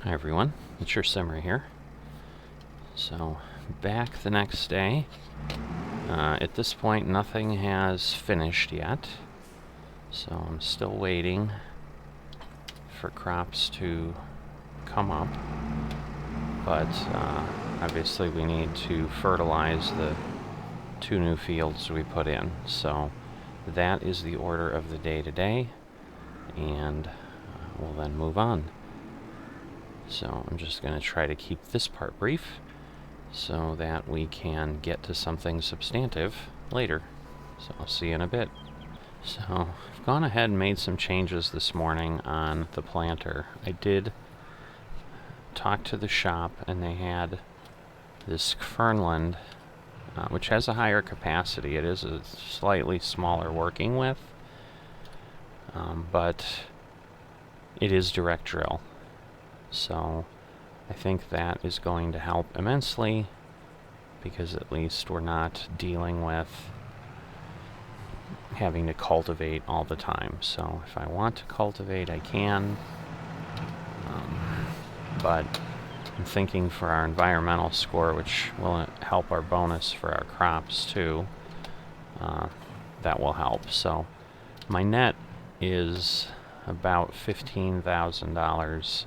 Hi everyone, it's your Simmer here. So, back the next day. At this point, nothing has finished yet. So I'm still waiting for crops to come up. But obviously we need to fertilize the 2 new fields we put in. So that is the order of the day today. And we'll then move on. So I'm just going to try to keep this part brief so that we can get to something substantive later. So I'll see you in a bit. So I've gone ahead and made some changes this morning on the planter. I did talk to the shop, and they had this Fernland, which has a higher capacity. It is a slightly smaller working width, but it is direct drill. So I think that is going to help immensely, because at least we're not dealing with having to cultivate all the time. So if I want to cultivate, I can. But I'm thinking for our environmental score, which will help our bonus for our crops too, that will help. So my net is about $15,000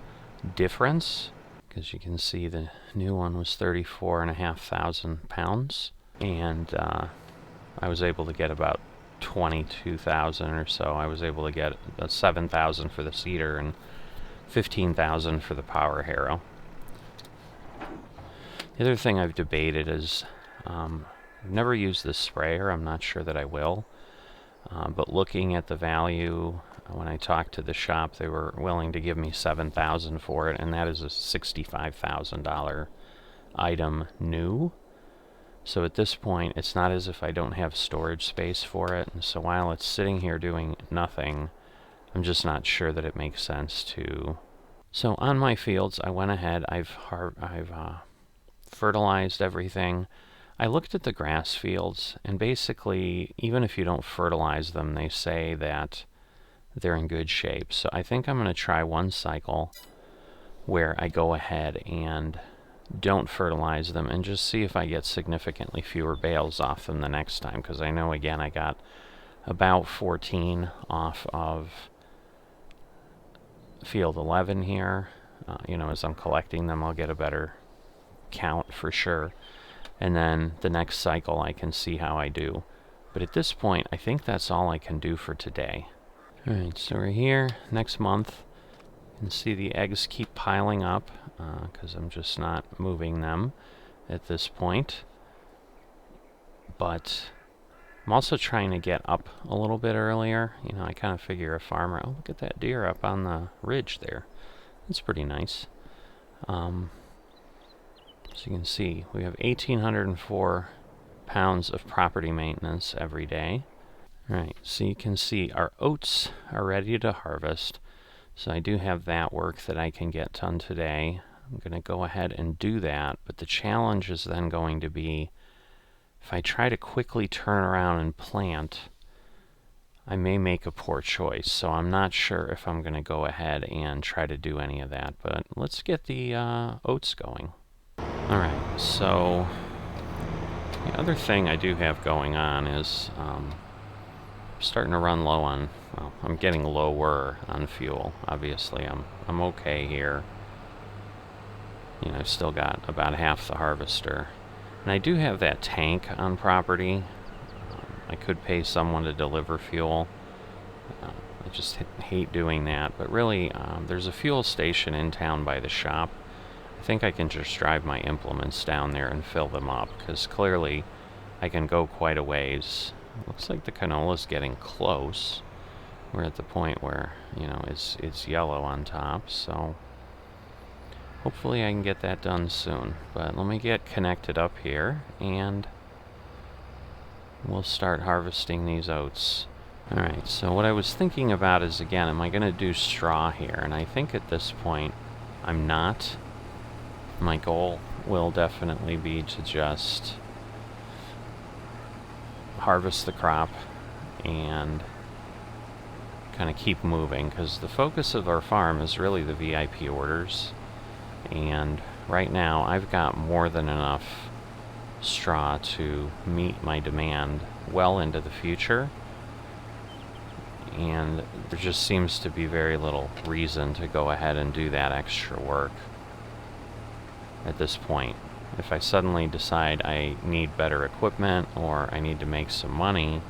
difference, because you can see the new one was 34,500 pounds, and I was able to get about 22,000 or so. I was able to get 7,000 for the seeder and 15,000 for the power harrow. The other thing I've debated is I've never used this sprayer. I'm not sure that I will. But looking at the value, when I talked to the shop, they were willing to give me $7,000 for it, and that is a $65,000 item new. So at this point, it's not as if I don't have storage space for it, and so while it's sitting here doing nothing, I'm just not sure that it makes sense to. So on my fields, I went ahead, I've fertilized everything. I looked at the grass fields, and basically, even if you don't fertilize them, they say that they're in good shape. So I think I'm going to try one cycle where I go ahead and don't fertilize them and just see if I get significantly fewer bales off them the next time, because I know, again, I got about 14 off of field 11 here. As I'm collecting them, I'll get a better count for sure. And then the next cycle I can see how I do. But at this point, I think that's all I can do for today. Alright, so we're here next month. You can see the eggs keep piling up because I'm just not moving them at this point. But I'm also trying to get up a little bit earlier. I kind of figure a farmer, oh, look at that deer up on the ridge there. That's pretty nice. So you can see we have 1,804 pounds of property maintenance every day. Alright, so you can see our oats are ready to harvest. So I do have that work that I can get done today. I'm going to go ahead and do that, but the challenge is then going to be, if I try to quickly turn around and plant, I may make a poor choice. So I'm not sure if I'm going to go ahead and try to do any of that, but let's get the oats going. Alright, so the other thing I do have going on is I'm starting to run low on, well, I'm getting lower on fuel. Obviously, I'm okay here. I've still got about half the harvester. And I do have that tank on property. I could pay someone to deliver fuel. I just hate doing that. But really, there's a fuel station in town by the shop. I think I can just drive my implements down there and fill them up, because clearly I can go quite a ways. Looks like the canola's getting close. We're at the point where, it's yellow on top, so hopefully I can get that done soon. But let me get connected up here, and we'll start harvesting these oats. Alright, so what I was thinking about is, again, am I going to do straw here? And I think at this point, I'm not. My goal will definitely be to just harvest the crop and kind of keep moving, because the focus of our farm is really the VIP orders. And right now I've got more than enough straw to meet my demand well into the future, and there just seems to be very little reason to go ahead and do that extra work at this point. If I suddenly decide I need better equipment or I need to make some money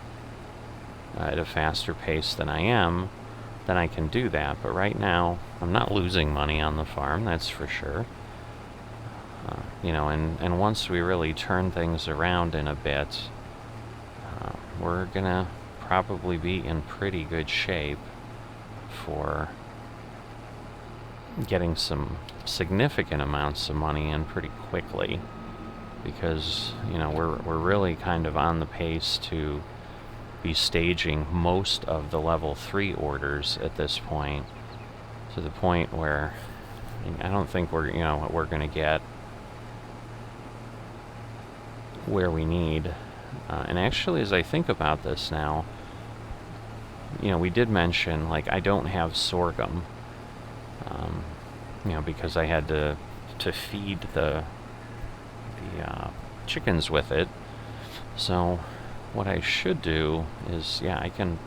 at a faster pace than I am, then I can do that. But right now, I'm not losing money on the farm, that's for sure. And once we really turn things around in a bit, we're gonna probably be in pretty good shape for getting some significant amounts of money in pretty quickly, because we're really kind of on the pace to be staging most of the level 3 orders at this point, to the point where I don't think we're going to get where we need. And actually, as I think about this now, we did mention, like, I don't have sorghum, because I had to feed the chickens with it. So what I should do is, I can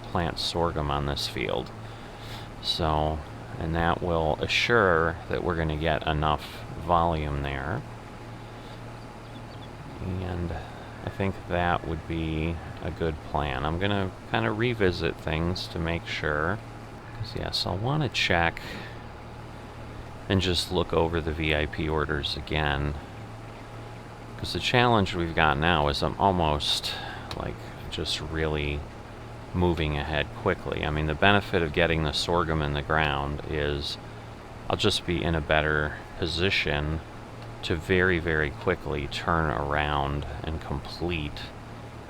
plant sorghum on this field. So, and that will assure that we're going to get enough volume there. And I think that would be a good plan. I'm going to kind of revisit things to make sure. Because, yes, I'll want to check and just look over the VIP orders again. Because the challenge we've got now is I'm almost, just really moving ahead quickly. I mean, the benefit of getting the sorghum in the ground is I'll just be in a better position to very, very quickly turn around and complete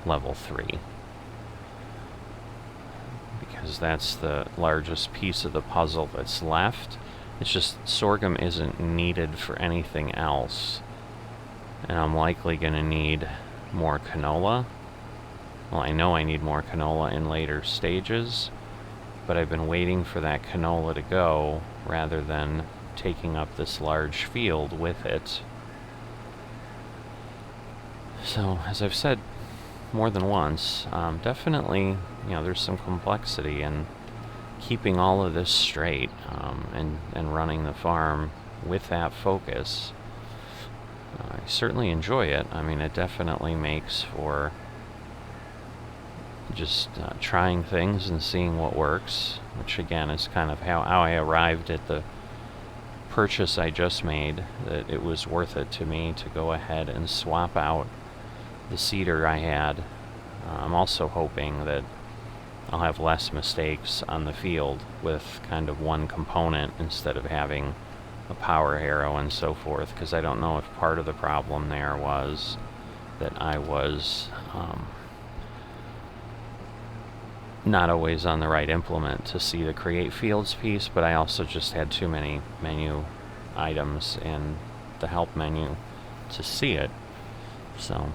level 3. Because that's the largest piece of the puzzle that's left. It's just sorghum isn't needed for anything else. And I'm likely going to need more canola. Well, I know I need more canola in later stages, but I've been waiting for that canola to go rather than taking up this large field with it. So, as I've said more than once, definitely, there's some complexity in keeping all of this straight, and running the farm with that focus. I certainly enjoy it. I mean, it definitely makes for just trying things and seeing what works, which again is kind of how I arrived at the purchase I just made, that it was worth it to me to go ahead and swap out the seeder I had. I'm also hoping that I'll have less mistakes on the field with kind of one component instead of having a power harrow and so forth, because I don't know if part of the problem there was that I was not always on the right implement to see the create fields piece, but I also just had too many menu items in the help menu to see it. So,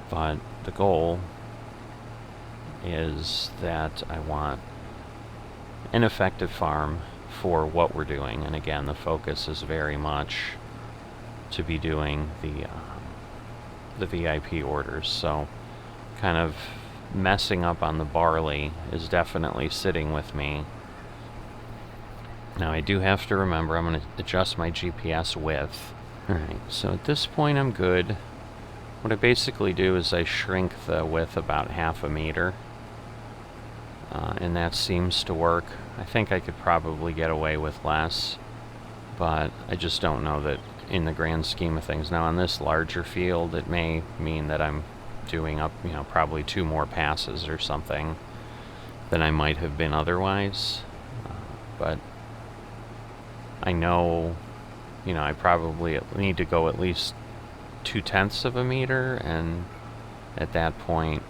but the goal is that I want an effective farm for what we're doing, and again, the focus is very much to be doing the VIP orders. So kind of messing up on the barley is definitely sitting with me. Now I do have to remember I'm going to adjust my GPS width. Alright, so at this point I'm good. What I basically do is I shrink the width about 1/2 meter. And that seems to work. I think I could probably get away with less, but I just don't know that in the grand scheme of things. Now on this larger field, it may mean that I'm doing up, probably 2 more passes or something than I might have been otherwise. But I know, I probably need to go at least 2/10 of a meter, and at that point,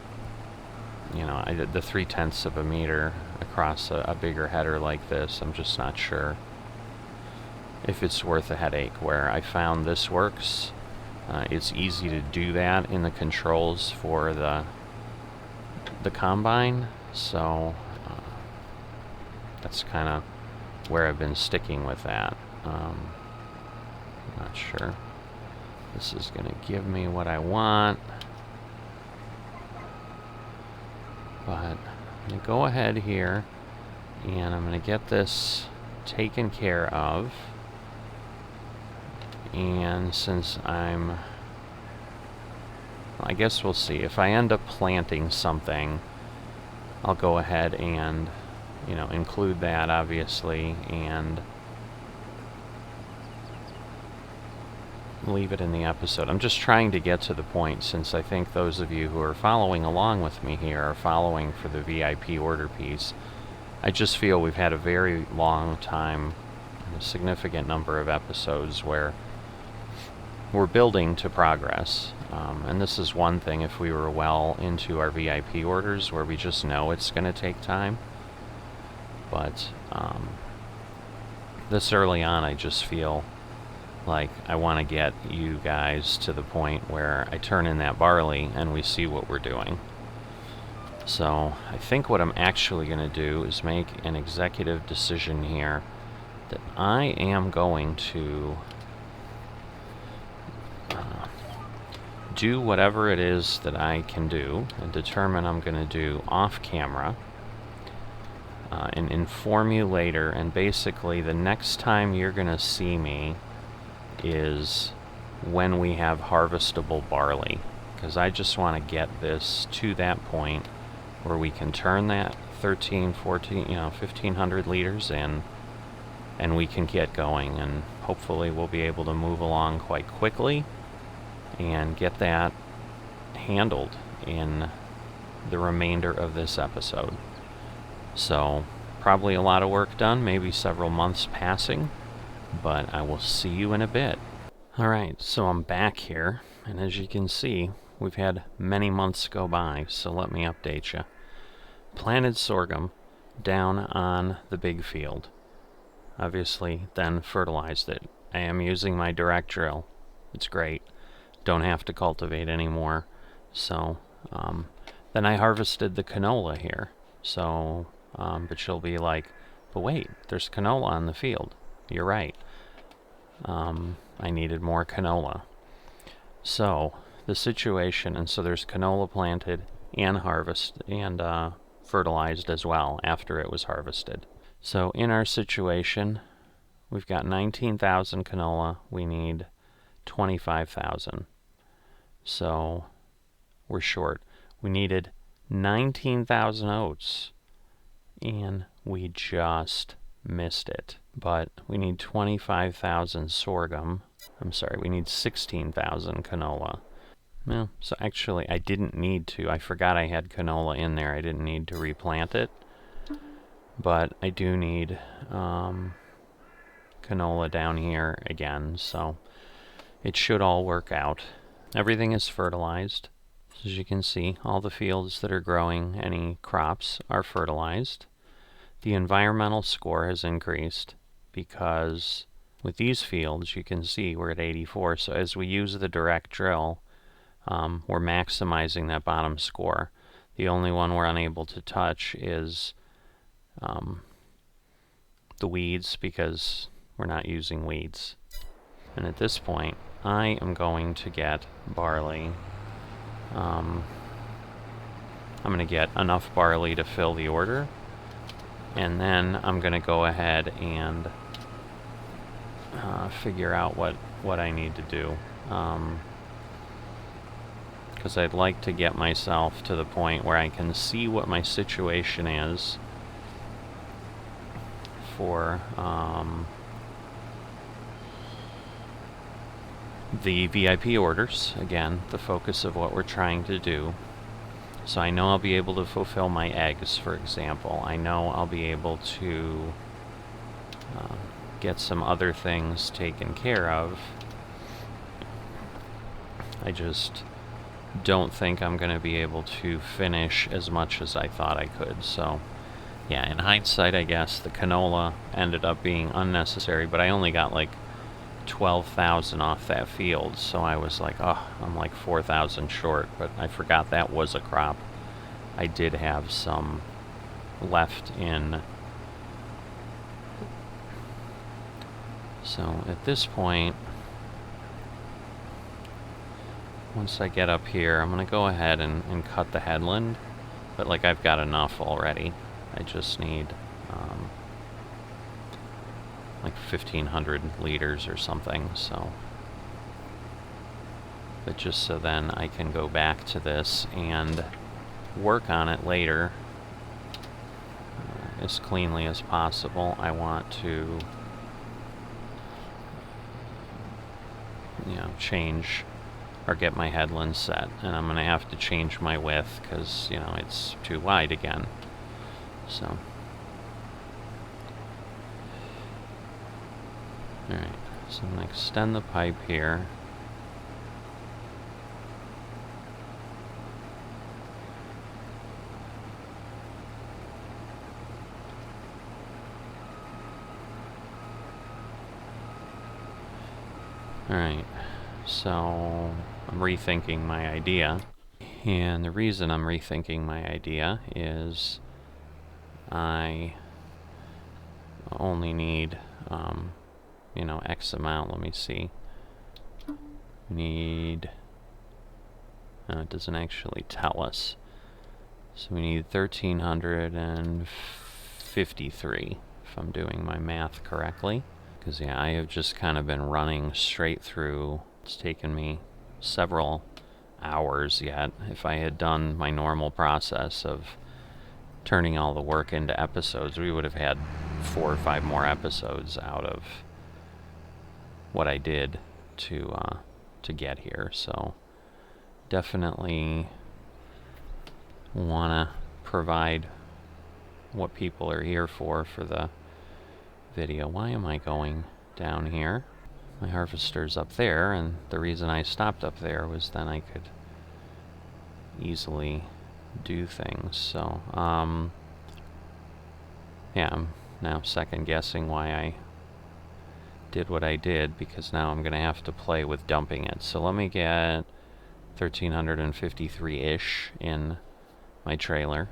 the 3/10 of a meter across a bigger header like this, I'm just not sure if it's worth a headache. Where I found this works, it's easy to do that in the controls for the combine, so that's kind of where I've been sticking with that. I'm not sure. This is going to give me what I want. But I'm going to go ahead here, and I'm going to get this taken care of. And since I guess we'll see. If I end up planting something, I'll go ahead and, include that, obviously, and leave it in the episode. I'm just trying to get to the point, since I think those of you who are following along with me here are following for the VIP order piece. I just feel we've had a very long time, a significant number of episodes where we're building to progress. And this is one thing if we were well into our VIP orders where we just know it's going to take time. But this early on, I just feel like I want to get you guys to the point where I turn in that barley and we see what we're doing. So I think what I'm actually going to do is make an executive decision here that I am going to do whatever it is that I can do and determine I'm going to do off camera, and inform you later. And basically the next time you're going to see me is when we have harvestable barley, because I just want to get this to that point where we can turn that 13, 14, 1500 liters in, and we can get going, and hopefully we'll be able to move along quite quickly and get that handled in the remainder of this episode. So probably a lot of work done, maybe several months passing, but I will see you in a bit. Alright, so I'm back here, and as you can see, we've had many months go by, so let me update you. Planted sorghum down on the big field. Obviously, then fertilized it. I am using my direct drill. It's great. Don't have to cultivate anymore. So, then I harvested the canola here. So, but you'll be like, but wait, there's canola on the field. You're right. I needed more canola. So, the situation, and so there's canola planted and fertilized as well after it was harvested. So in our situation, we've got 19,000 canola, we need 25,000. So we're short. We needed 19,000 oats, and we just missed it. But we need 25,000 sorghum. I'm sorry, we need 16,000 canola. Well, so actually I didn't need to. I forgot I had canola in there. I didn't need to replant it. But I do need canola down here again, so it should all work out. Everything is fertilized. As you can see, all the fields that are growing any crops are fertilized. The environmental score has increased because with these fields, you can see we're at 84. So as we use the direct drill, we're maximizing that bottom score. The only one we're unable to touch is the weeds, because we're not using weeds. And at this point, I am going to get barley. I'm going to get enough barley to fill the order, and then I'm going to go ahead and figure out what I need to do. Because I'd like to get myself to the point where I can see what my situation is for the VIP orders. Again, the focus of what we're trying to do. So I know I'll be able to fulfill my eggs, for example. I know I'll be able to get some other things taken care of. I just don't think I'm going to be able to finish as much as I thought I could. So yeah, in hindsight, I guess the canola ended up being unnecessary, but I only got like 12,000 off that field, so I was like, oh, I'm like 4,000 short, but I forgot that was a crop. I did have some left in So at this point, once I get up here, I'm going to go ahead and cut the headland. But like, I've got enough already. I just need like 1,500 liters or something, so. But just so then I can go back to this and work on it later as cleanly as possible. I want to, change or get my headland set, and I'm going to have to change my width because, it's too wide again. So, alright, so I'm going to extend the pipe here. Alright, so I'm rethinking my idea, and the reason I'm rethinking my idea is I only need, X amount. Let me see. Need, no, it doesn't actually tell us. So we need 1,353, if I'm doing my math correctly. Because, yeah, I have just kind of been running straight through. It's taken me several hours yet. If I had done my normal process of turning all the work into episodes, we would have had 4 or 5 more episodes out of what I did to get here. So definitely want to provide what people are here for the video. Why am I going down here? My harvester's up there, and the reason I stopped up there was then I could easily do things. So, yeah, I'm now second guessing why I did what I did, because now I'm going to have to play with dumping it. So let me get 1,353-ish in my trailer,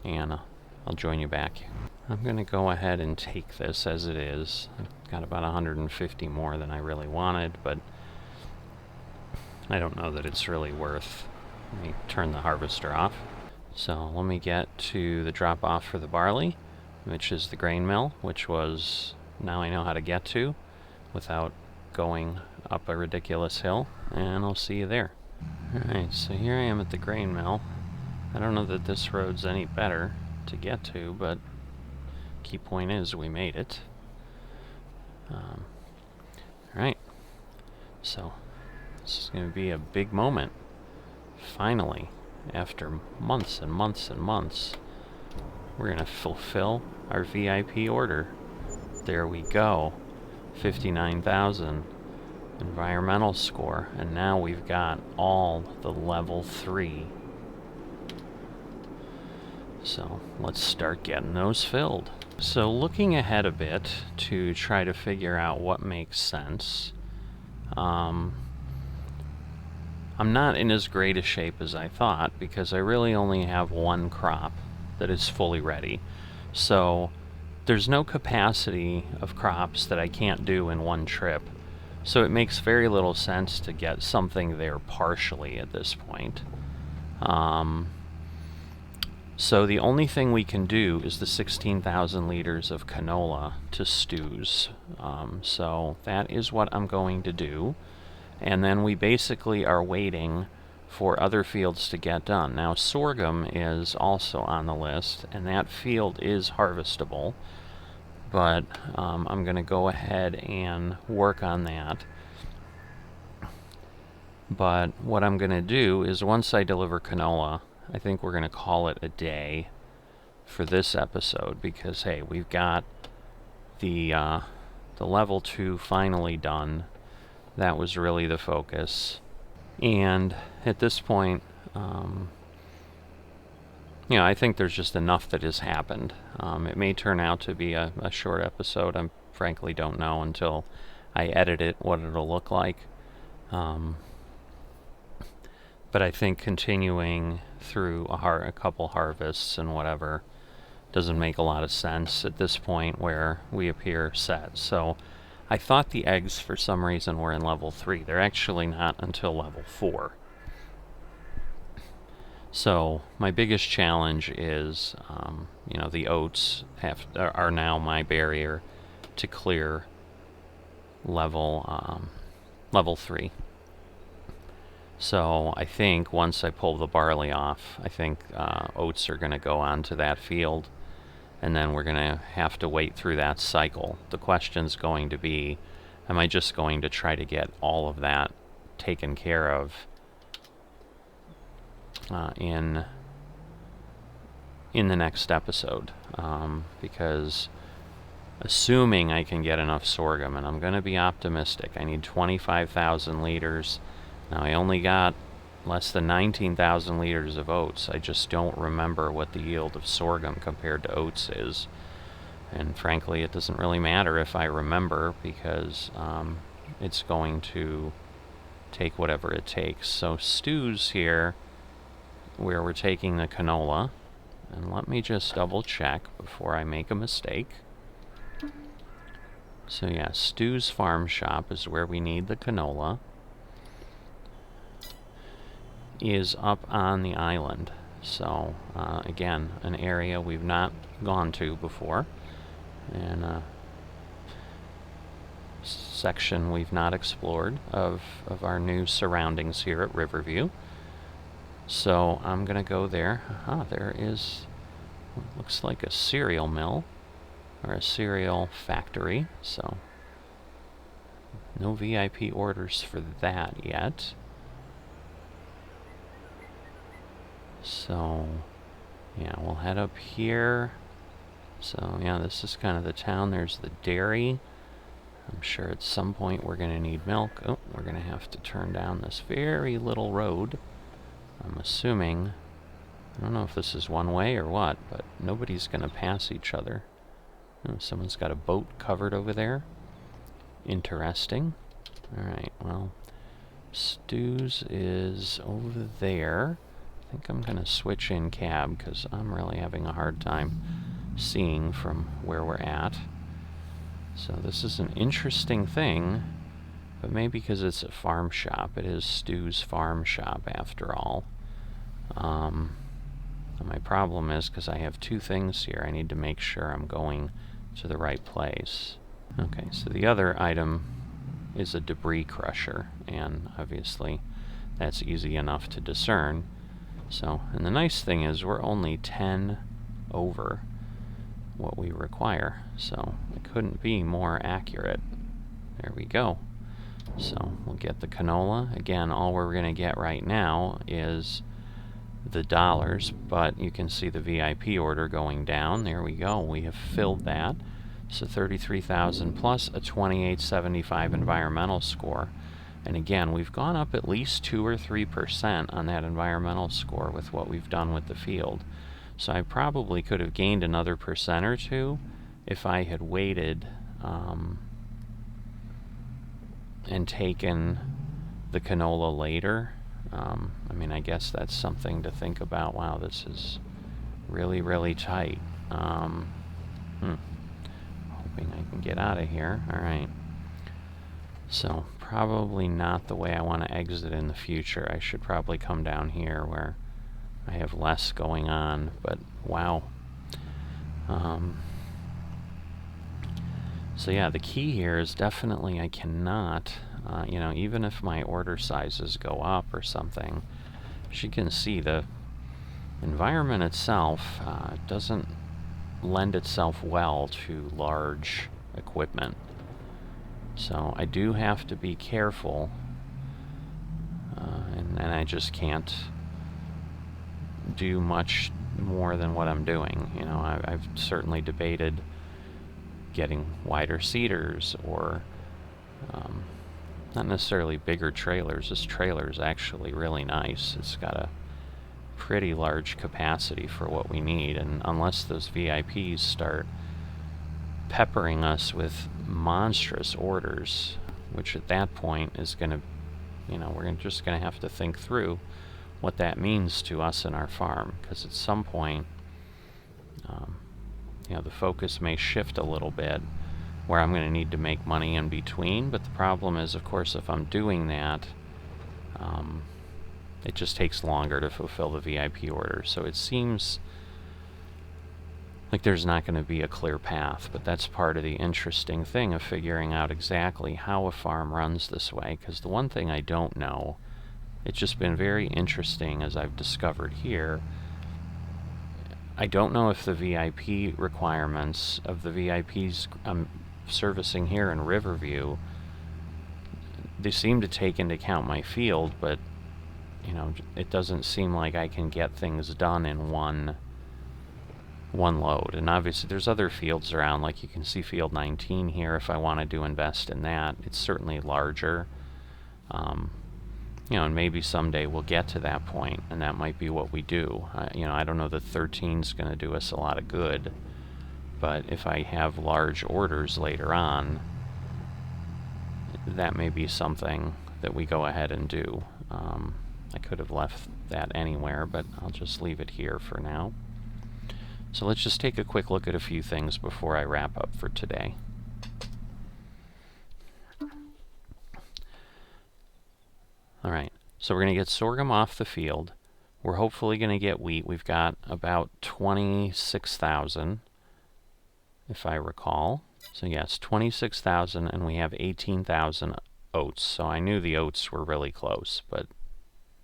and I'll join you back. I'm going to go ahead and take this as it is. I've got about 150 more than I really wanted, but I don't know that it's really worth. Let me turn the harvester off. So let me get to the drop off for the barley, which is the grain mill, which was, now I know how to get to without going up a ridiculous hill, and I'll see you there. Alright, so here I am at the grain mill. I don't know that this road's any better to get to, but key point is we made it. Alright, so this is going to be a big moment. Finally, after months and months and months, we're going to fulfill our VIP order. There we go. 59,000 environmental score, and now we've got all the level 3. So let's start getting those filled. So looking ahead a bit to try to figure out what makes sense, I'm not in as great a shape as I thought, because I really only have one crop that is fully ready. So there's no capacity of crops that I can't do in one trip. So it makes very little sense to get something there partially at this point. So the only thing we can do is the 16,000 liters of canola to stews. So that is what I'm going to do. And then we basically are waiting for other fields to get done. Now sorghum is also on the list, and that field is harvestable. But I'm going to go ahead and work on that. But what I'm going to do is once I deliver canola, I think we're going to call it a day for this episode, because hey, we've got the level 2 finally done. That was really the focus. And at this point, I think there's just enough that has happened. It may turn out to be a short episode. I frankly don't know until I edit it what it'll look like. But I think continuing through a couple harvests and whatever doesn't make a lot of sense at this point where we appear set. So I thought the eggs, for some reason, were in level 3. They're actually not until level 4. So my biggest challenge is, the oats are now my barrier to clear level 3. So I think once I pull the barley off, I think oats are going to go onto that field, and then we're going to have to wait through that cycle. The question's going to be, am I just going to try to get all of that taken care of in the next episode? Because assuming I can get enough sorghum, and I'm going to be optimistic, I need 25,000 liters. Now, I only got less than 19,000 liters of oats. I just don't remember what the yield of sorghum compared to oats is. And frankly, it doesn't really matter if I remember, because it's going to take whatever it takes. So stews here, where we're taking the canola, and let me just double check before I make a mistake. So yeah, Stu's Farm Shop is where we need the canola. Is up on the island. So again, an area we've not gone to before, and a section we've not explored of our new surroundings here at Riverview. So I'm gonna go there. There is what looks like a cereal mill or a cereal factory. So no VIP orders for that yet. So, yeah, we'll head up here. So, yeah, this is kind of the town. There's the dairy. I'm sure at some point we're going to need milk. Oh, we're going to have to turn down this very little road. I'm assuming, I don't know if this is one way or what, but nobody's going to pass each other. Oh, someone's got a boat covered over there. Interesting. Alright, well, Stu's is over there. I think I'm going to switch in cab because I'm really having a hard time seeing from where we're at. So this is an interesting thing, but maybe because it's a farm shop. It is Stu's Farm Shop after all. My problem is because I have two things here, I need to make sure I'm going to the right place. Okay, so the other item is a debris crusher, and obviously that's easy enough to discern. So, and the nice thing is we're only 10 over what we require, so it couldn't be more accurate. There we go. So we'll get the canola. Again, all we're going to get right now is the dollars, but you can see the VIP order going down. There we go. We have filled that. So 33,000 plus a 2875 environmental score. And again, we've gone up at least 2 or 3% on that environmental score with what we've done with the field. So I probably could have gained another % or 2 if I had waited and taken the canola later. I mean, I guess that's something to think about. Wow, this is really, really tight. Hoping I can get out of here. Alright. So, probably not the way I want to exit in the future. I should probably come down here where I have less going on, but wow. So yeah, the key here is definitely I cannot, even if my order sizes go up or something, as you can see, the environment itself doesn't lend itself well to large equipment. So I do have to be careful, and I just can't do much more than what I'm doing. I've certainly debated getting wider seaters or not necessarily bigger trailers. This trailer is actually really nice. It's got a pretty large capacity for what we need, and unless those VIPs start peppering us with monstrous orders, which at that point is going to, we're just going to have to think through what that means to us and our farm, because at some point, the focus may shift a little bit, where I'm going to need to make money in between. But the problem is, of course, if I'm doing that, it just takes longer to fulfill the VIP order. So it seems like there's not going to be a clear path, but that's part of the interesting thing of figuring out exactly how a farm runs this way, because the one thing I don't know, it's just been very interesting as I've discovered here, I don't know if the VIP requirements of the VIPs I'm servicing here in Riverview, they seem to take into account my field, but you know, it doesn't seem like I can get things done in one load. And obviously there's other fields around, like you can see field 19 here. If I wanted to invest in that, it's certainly larger. You know, and maybe someday we'll get to that point, and that might be what we do. You know, I don't know that 13 is going to do us a lot of good, but if I have large orders later on, that may be something that we go ahead and do. I could have left that anywhere, but I'll just leave it here for now. So let's just take a quick look at a few things before I wrap up for today. Alright, so we're going to get sorghum off the field. We're hopefully going to get wheat. We've got about 26,000, if I recall. So yes, 26,000, and we have 18,000 oats. So I knew the oats were really close, but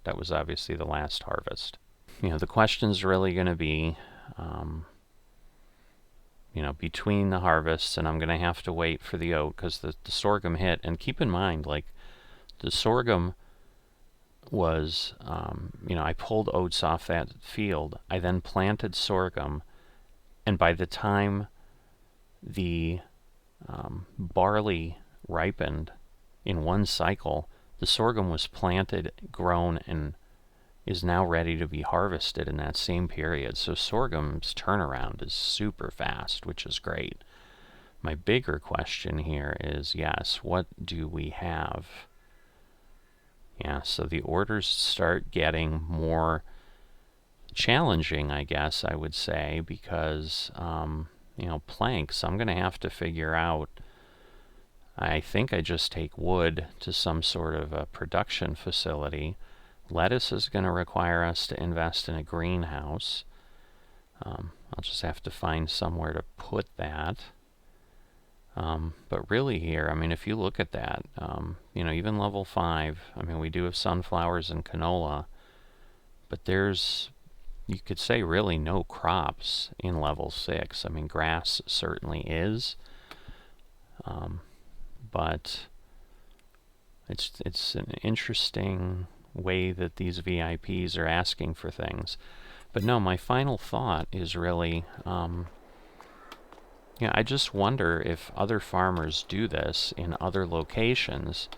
that was obviously the last harvest. You know, the question's really going to be, you know, between the harvests, and I'm going to have to wait for the oat because the sorghum hit. And keep in mind, like, the sorghum was, you know, I pulled oats off that field. I then planted sorghum, and by the time the barley ripened in one cycle, the sorghum was planted, grown, and is now ready to be harvested in that same period. So sorghum's turnaround is super fast, which is great. My bigger question here is, yes, what do we have? Yeah, so the orders start getting more challenging, I guess I would say, because, you know, planks, I'm going to have to figure out. I think I just take wood to some sort of a production facility. Lettuce is going to require us to invest in a greenhouse. I'll just have to find somewhere to put that. But really here, I mean, if you look at that, you know, even level 5, I mean, we do have sunflowers and canola, but there's, you could say, really no crops in level 6. I mean, grass certainly is, but it's an interesting way that these VIPs are asking for things. But no, my final thought is really, you know, I just wonder if other farmers do this in other locations,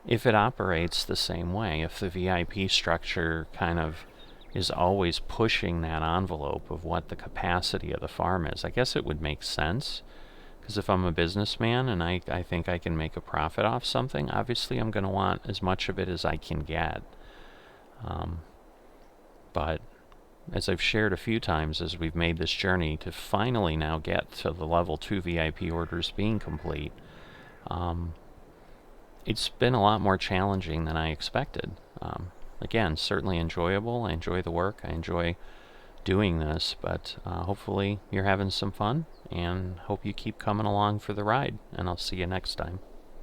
if it operates the same way, if the VIP structure kind of is always pushing that envelope of what the capacity of the farm is. I guess it would make sense, because if I'm a businessman and I think I can make a profit off something, obviously I'm going to want as much of it as I can get. But as I've shared a few times as we've made this journey to finally now get to the level 2 VIP orders being complete, it's been a lot more challenging than I expected. Again, certainly enjoyable. I enjoy the work. I enjoy doing this, but hopefully you're having some fun, and hope you keep coming along for the ride, and I'll see you next time.